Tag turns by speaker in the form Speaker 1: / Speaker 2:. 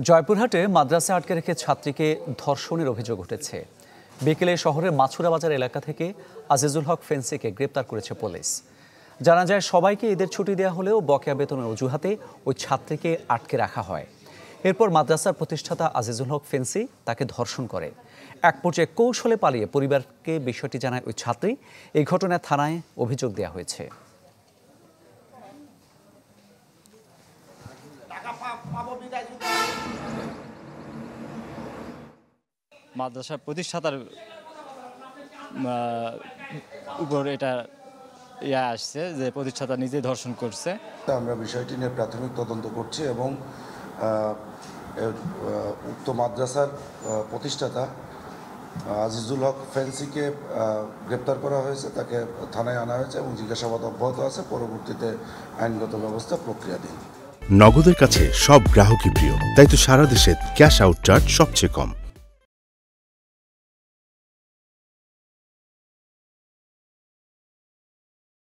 Speaker 1: জয়পুরহাটে মাদ্রাসা আটকে রেখে ছাত্রীকে ধর্ষণের অভিযোগ উঠেছে। বিকেলে শহরের মাছুরা বাজার এলাকা থেকে আজিজুল হক ফেন্সিকে গ্রেপ্তার করেছে পুলিশ। জানা যায়, সবাইকে ঈদের ছুটি দেওয়া হলেও বকেয়া বেতনের অজুহাতে ওই ছাত্রীকে আটকে রাখা হয়। এরপর মাদ্রাসার প্রতিষ্ঠাতা আজিজুল হক ফেন্সি তাকে ধর্ষণ করে। এক পর্যায়ে কৌশলে পালিয়ে পরিবারকে বিষয়টি জানায় ওই ছাত্রী। এই ঘটনায় থানায় অভিযোগ দেওয়া হয়েছে।
Speaker 2: মাদ্রাসার প্রতিষ্ঠাতার উপর এটা আসছে যে প্রতিষ্ঠাতা নিজে ধর্ষণ করছে।
Speaker 3: আমরা বিষয়টি নিয়ে প্রাথমিক তদন্ত করছি এবং উক্ত মাদ্রাসার প্রতিষ্ঠাতা আজিজুল হক ফেন্সিকে গ্রেপ্তার করা হয়েছে, তাকে থানায় আনা হয়েছে এবং জিজ্ঞাসাবাদ অব্যাহত আছে। পরবর্তীতে আইনগত ব্যবস্থা প্রক্রিয়াধীন।
Speaker 4: নগদের কাছে সব গ্রাহকই প্রিয়, তাই তো সারা দেশে ক্যাশ আউট চার্জ সবচেয়ে কম।